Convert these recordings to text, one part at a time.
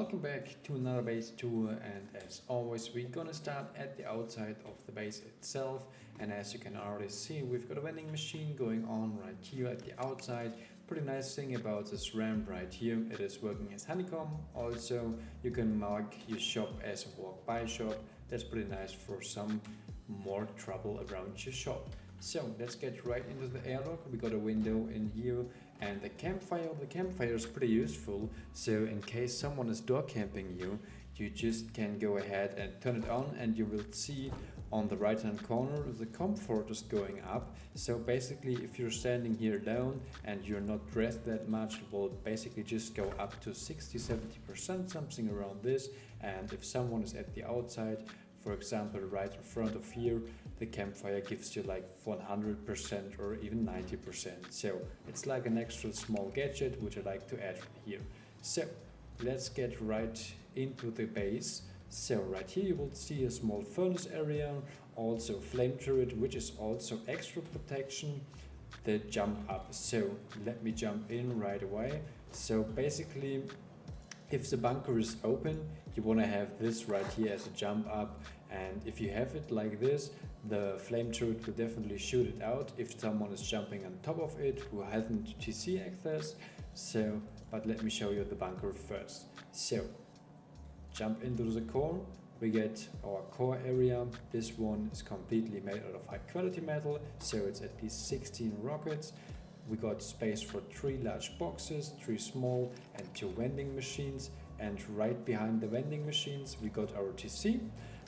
Welcome back to another base tour, and as always we're gonna start at the outside of the base itself. And as you can already see, we've got a vending machine going on right here at the outside. Pretty nice thing about this ramp right here, it is working as honeycomb. Also you can mark your shop as a walk by shop. That's pretty nice for some more trouble around your shop. So let's get right into the airlock. We got a window in here and the campfire is pretty useful. So in case someone is door camping you, you just can go ahead and turn it on, and you will see on the right hand corner the comfort is going up. So basically if you're standing here alone and you're not dressed that much, it will basically just go up to 60-70%, something around this. And if someone is at the outside, for example right in front of here, the campfire gives you like 100% or even 90%. So it's like an extra small gadget which I like to add here. So let's get right into the base. So right here you will see a small furnace area, also flame turret, which is also extra protection. The jump up, so let me jump in right away. So basically if the bunker is open, you want to have this right here as a jump up, and if you have it like this, the flame turret will definitely shoot it out if someone is jumping on top of it who hasn't TC access. So but let me show you the bunker first. So jump into the core, we get our core area. This one is completely made out of high quality metal, so it's at least 16 rockets. We got space for 3 large boxes, 3 small, and 2 vending machines. And right behind the vending machines we got our TC.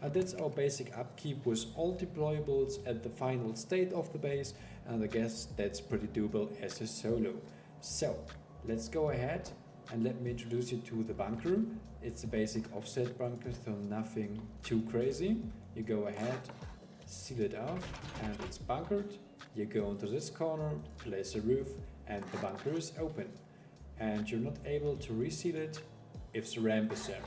And that's our basic upkeep with all deployables at the final state of the base, and I guess that's pretty doable as a solo. So let's go ahead and let me introduce you to the bunker. It's a basic offset bunker, so nothing too crazy. You go ahead, seal it out, and it's bunkered. You go into this corner, place a roof, and the bunker is open. And you're not able to reseal it if the ramp is there.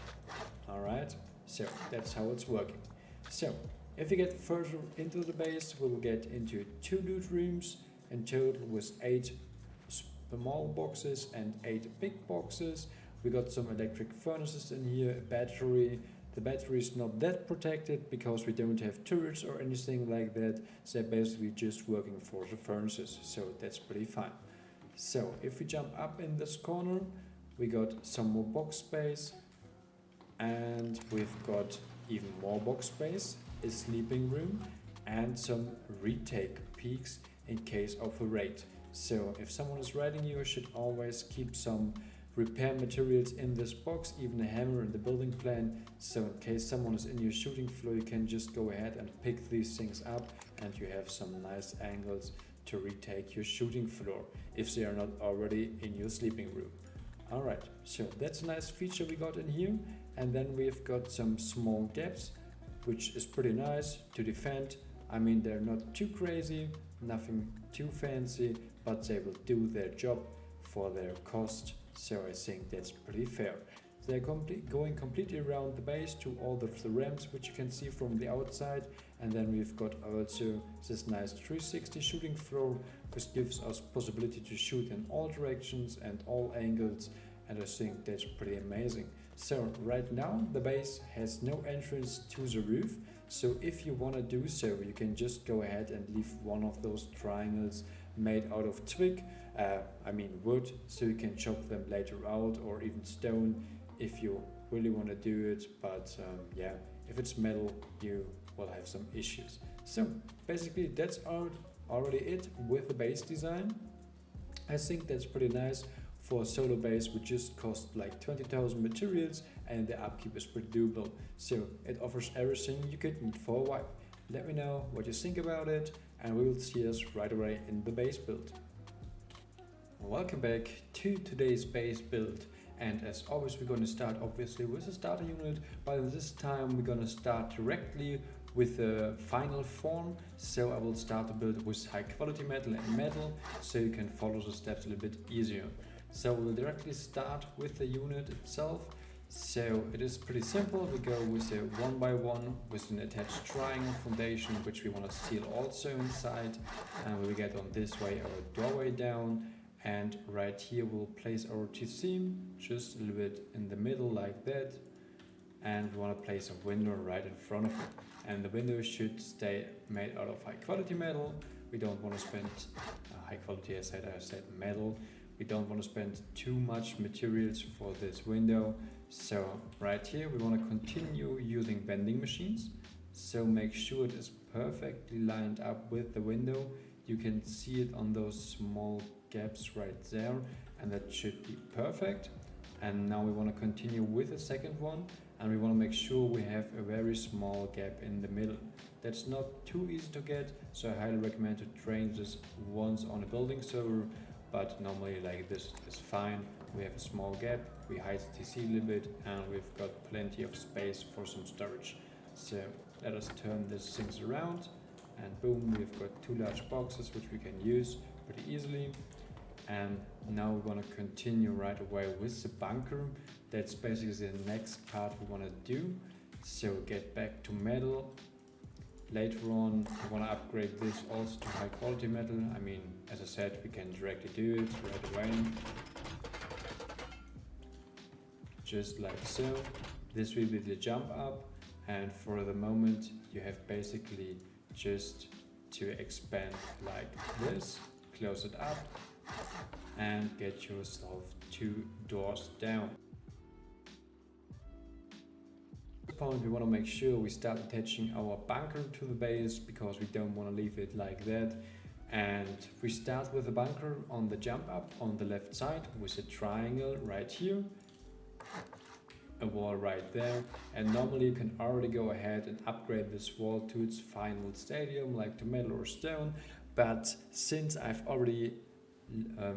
Alright, so that's how it's working. So if we get further into the base, we will get into 2 loot rooms in total with 8 small boxes and 8 big boxes. We got some electric furnaces in here, a battery. The battery is not that protected because we don't have turrets or anything like that. So basically just working for the furnaces, so that's pretty fine. So if we jump up in this corner, we got some more box space, and we've got even more box space, a sleeping room, and some retake peaks in case of a raid. So if someone is raiding you should always keep some repair materials in this box, even a hammer in the building plan. So in case someone is in your shooting floor, you can just go ahead and pick these things up, and you have some nice angles to retake your shooting floor if they are not already in your sleeping room. Alright, so that's a nice feature we got in here. And then we've got some small gaps, which is pretty nice to defend. I mean, they're not too crazy, nothing too fancy, but they will do their job for their cost. So I think that's pretty fair. They're going completely around the base to all of the ramps, which you can see from the outside. And then we've got also this nice 360 shooting floor, which gives us possibility to shoot in all directions and all angles. And I think that's pretty amazing. So right now the base has no entrance to the roof. So if you want to do so, you can just go ahead and leave one of those triangles made out of twig, wood, so you can chop them later out, or even stone if you really want to do it. But yeah, if it's metal you will have some issues. So basically that's already it with the base design. I think that's pretty nice for a solo base, which just cost like 20,000 materials, and the upkeep is pretty doable. So it offers everything you could need for a while. Let me know what you think about it, and we will see us right away in the base build. Welcome back to today's base build, and as always we're going to start obviously with a starter unit, but this time we're going to start directly with the final form. So I will start the build with high quality metal and metal, so you can follow the steps a little bit easier. So we'll directly start with the unit itself. So it is pretty simple. We go with a 1x1 with an attached triangle foundation, which we want to seal also inside, and we get on this way our doorway down, And right here we'll place our TC just a little bit in the middle like that. And we want to place a window right in front of it. And the window should stay made out of high quality metal. We don't want to spend high quality, I said metal. We don't want to spend too much materials for this window. So right here we want to continue using vending machines. So make sure it is perfectly lined up with the window. You can see it on those small gaps right there, and that should be perfect. And now we want to continue with the second one, and we want to make sure we have a very small gap in the middle. That's not too easy to get, so I highly recommend to train this once on a building server, but normally like this is fine. We have a small gap, we hide the TC a little bit, and we've got plenty of space for some storage. So let us turn these things around, and boom, we've got two large boxes which we can use pretty easily. And now we want to continue right away with the bunker. That's basically the next part we want to do. So get back to metal. Later on we want to upgrade this also to high quality metal. I mean, as I said, we can directly do it right away. Just like so. This will be the jump up, and for the moment you have basically just to expand like this, close it up, and get yourself 2 doors down. At this point we want to make sure we start attaching our bunker to the base, because we don't want to leave it like that. And we start with the bunker on the jump up on the left side with a triangle right here, a wall right there, and normally you can already go ahead and upgrade this wall to its final stadium, like to metal or stone. But since I've already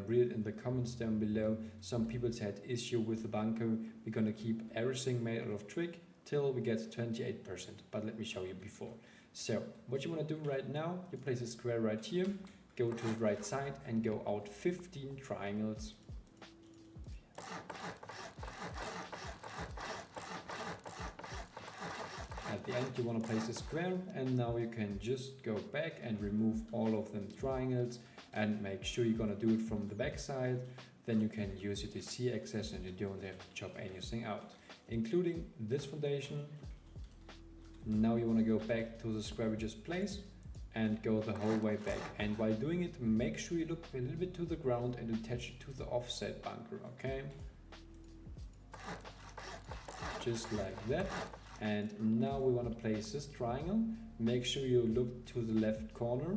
read in the comments down below, some people had issue with the bunker, we're gonna keep everything made out of twig till we get 28%, but let me show you before. So what you want to do right now, you place a square right here, go to the right side and go out 15 triangles. At the end you want to place a square, and now you can just go back and remove all of them triangles, and make sure you're gonna do it from the back side. Then you can use your TC access and you don't have to chop anything out, including this foundation. Now you want to go back to the square we just placed and go the whole way back. And while doing it, make sure you look a little bit to the ground and attach it to the offset bunker, okay? Just like that. And now we want to place this triangle. Make sure you look to the left corner,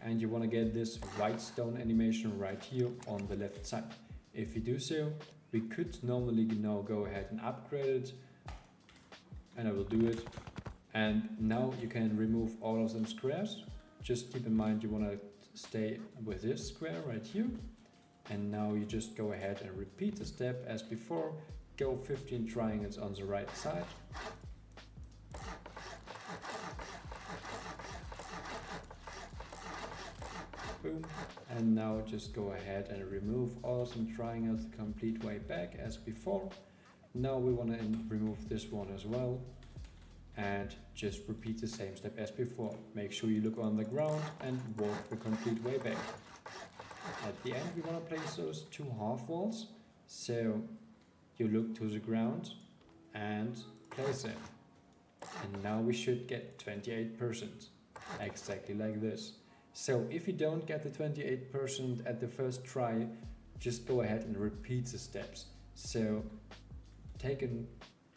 and you want to get this white stone animation right here on the left side. If you do so, we could normally now go ahead and upgrade it, and I will do it. And now you can remove all of them squares. Just keep in mind you want to stay with this square right here. And now you just go ahead and repeat the step as before. Go 15 triangles on the right side. Boom. And now just go ahead and remove all some triangles the complete way back as before. Now we want to remove this one as well, and just repeat the same step as before. Make sure you look on the ground and walk the complete way back. At the end we want to place those 2 half walls, so you look to the ground and place them. And now we should get 28%, exactly like this. So if you don't get the 28% at the first try, just go ahead and repeat the steps. So take in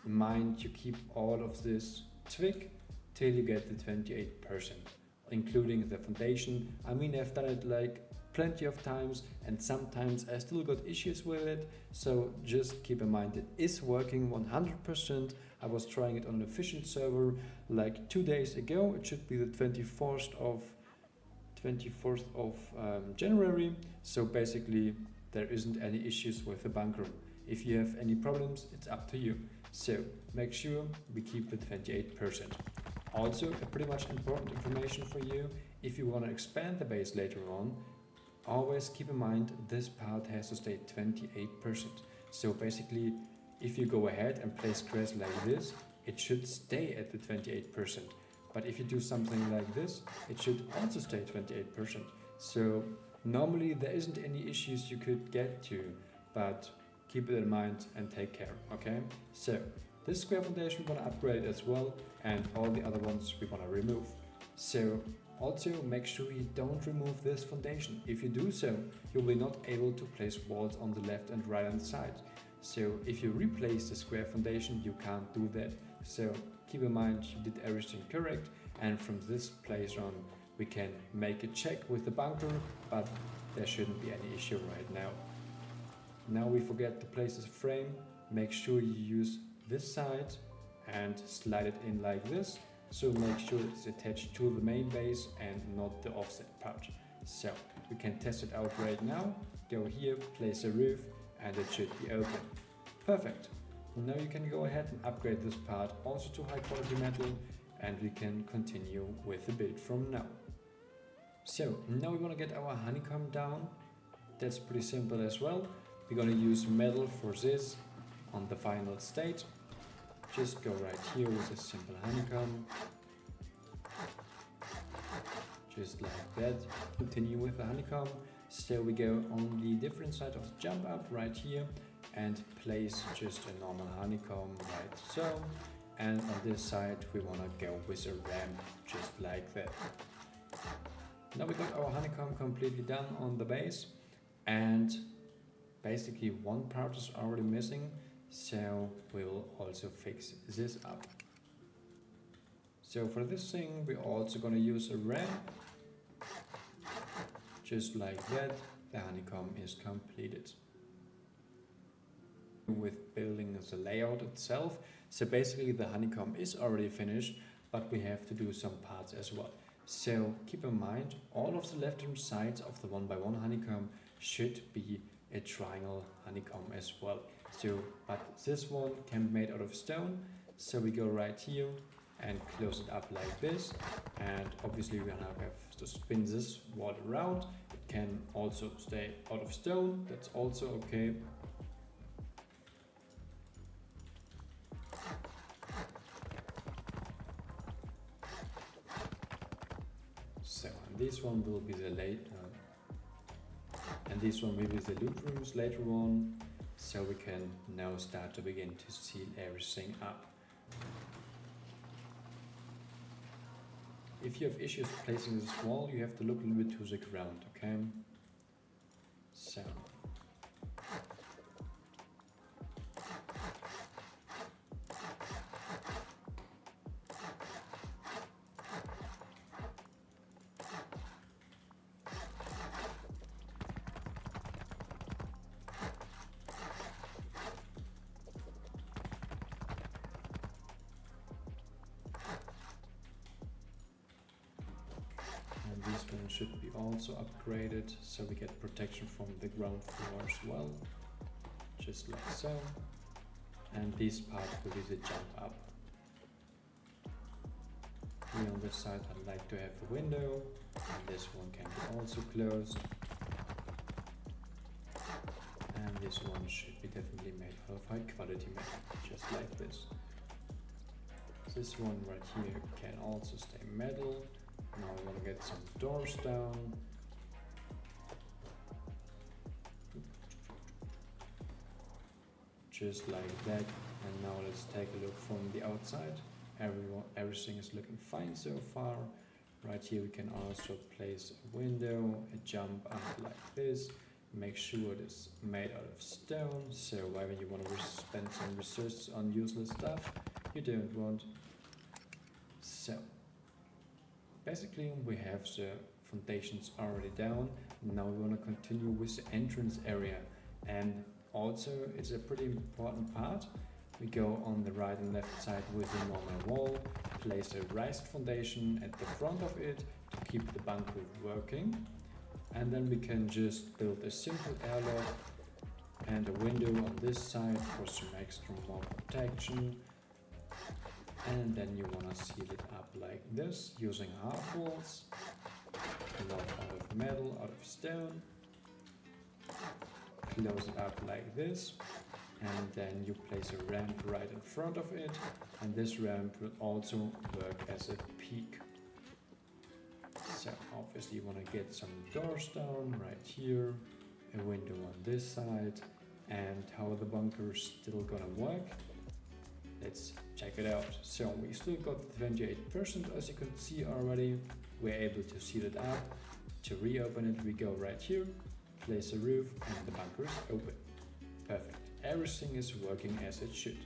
mind to keep all of this twig till you get the 28%, including the foundation. I mean, I've done it like plenty of times, and sometimes I still got issues with it. So just keep in mind it is working 100%. I was trying it on an official server like 2 days ago. It should be the 24th of January. So basically there isn't any issues with the bunker. If you have any problems, it's up to you. So make sure we keep the 28%. Also, a pretty much important information for you, if you want to expand the base later on, always keep in mind this part has to stay 28%. So basically, if you go ahead and place squares like this, it should stay at the 28%. But if you do something like this, it should also stay 28%. So Normally there isn't any issues you could get to, but keep it in mind and take care, okay? So this square foundation we want to upgrade as well, and all the other ones we want to remove. So also make sure you don't remove this foundation. If you do so, you'll be not able to place walls on the left and right hand side. So if you replace the square foundation, you can't do that. So keep in mind you did everything correct, and from this place on we can make a check with the bunker, but there shouldn't be any issue right now. Now we forget to place this frame. Make sure you use this side and slide it in like this. So make sure it's attached to the main base and not the offset part. So we can test it out right now. Go here, place a roof, and it should be open. Perfect. Now you can go ahead and upgrade this part also to high quality metal, and we can continue with the build from now. So now we want to get our honeycomb down. That's pretty simple as well. We're going to use metal for this on the final state. Just go right here with a simple honeycomb. Just like that. Continue with the honeycomb. So we go on the different side of the jump up right here and place just a normal honeycomb like so. And on this side we want to go with a ramp just like that. Now we got our honeycomb completely done on the base, and basically one part is already missing, so we will also fix this up. So for this thing we're also going to use a ramp, just like that. The honeycomb is completed. With building the layout itself, so basically the honeycomb is already finished, but we have to do some parts as well. So keep in mind all of the left hand sides of the 1x1 honeycomb should be a triangle honeycomb as well. So but this one can be made out of stone, so we go right here and close it up like this, and obviously we now have to spin this wall around. It can also stay out of stone, that's also okay. So and this one will be the and this one will be the loot rooms later on, so we can now start to begin to seal everything up. If you have issues placing this wall, you have to look a little bit to the ground, okay? So this one should be also upgraded, so we get protection from the ground floor as well, just like so. And this part will be the jump up. Here on this side I'd like to have a window, and this one can be also closed. And this one should be definitely made out of high quality metal, just like this. This one right here can also stay metal. Now we want to get some doors down. Just like that. And now let's take a look from the outside. Everything is looking fine so far. Right here we can also place a window, a jump up like this. Make sure it is made out of stone, so whenever you want to spend some resources on useless stuff, you don't want. So basically we have the foundations already down. Now we want to continue with the entrance area, and also it's a pretty important part. We go on the right and left side with a normal wall, place a raised foundation at the front of it to keep the bunker working, and then we can just build a simple airlock and a window on this side for some extra more protection. And then you want to seal it up like this using half walls, not out of metal, out of stone. Close it up like this, and then you place a ramp right in front of it, and this ramp will also work as a peak. So obviously you want to get some doors down right here, a window on this side, and how are the bunkers still gonna work? Let's check it out. So we still got 28%, as you can see already. We're able to seal it up. To reopen it, we go right here, place a roof, and the bunker is open. Perfect. Everything is working as it should.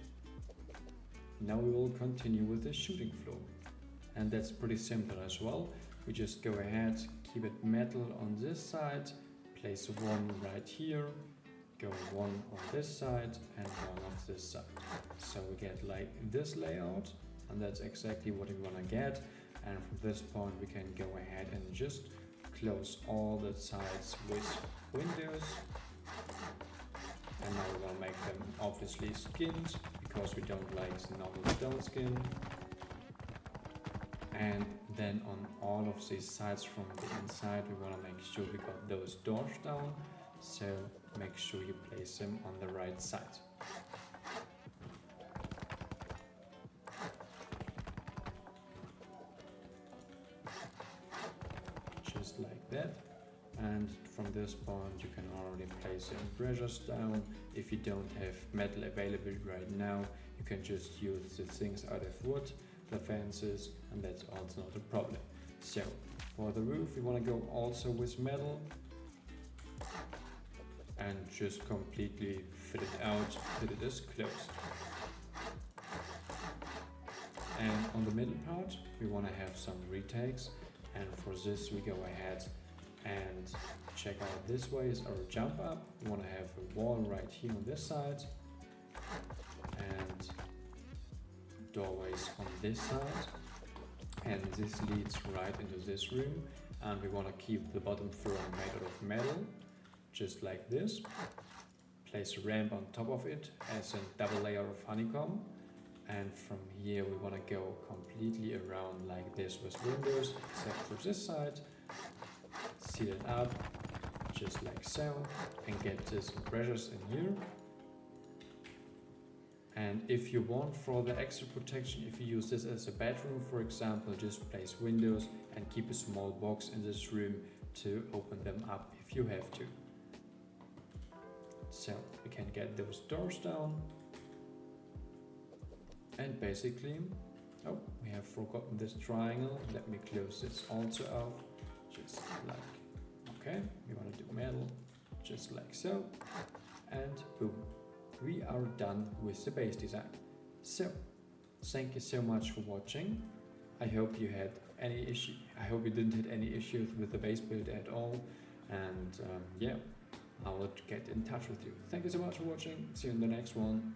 Now we will continue with the shooting floor. And that's pretty simple as well. We just go ahead, keep it metal on this side, place one right here, go one on this side and one on this side. So we get like this layout, and that's exactly what we want to get. And from this point we can go ahead and just close all the sides with windows. And now we want to make them obviously skins, because we don't like the normal stone skin. And then on all of these sides from the inside we want to make sure we got those doors down, so make sure you place them on the right side. Just like that. And from this point you can already place your embrasures down. If you don't have metal available right now, you can just use the things out of wood, the fences, and that's also not a problem. So for the roof we want to go also with metal and just completely fill it out till it is closed. And on the middle part we want to have some retakes, and for this we go ahead and check out this way is our jump up. We want to have a wall right here on this side and doorways on this side, and this leads right into this room. And we want to keep the bottom floor made out of metal, just like this. Place a ramp on top of it as a double layer of honeycomb, and from here we want to go completely around like this with windows, except for this side. Seal it up just like so, and get these embrasures in here. And if you want for the extra protection, if you use this as a bedroom for example, just place windows and keep a small box in this room to open them up if you have to. So we can get those doors down. And basically, oh, we have forgotten this triangle. Let me close this also off, just like, okay, we want to do metal, just like so, and boom. We are done with the base design. So, thank you so much for watching. I hope you had any issue. I hope you didn't have any issues with the base build at all. And yeah, I will get in touch with you. Thank you so much for watching. See you in the next one.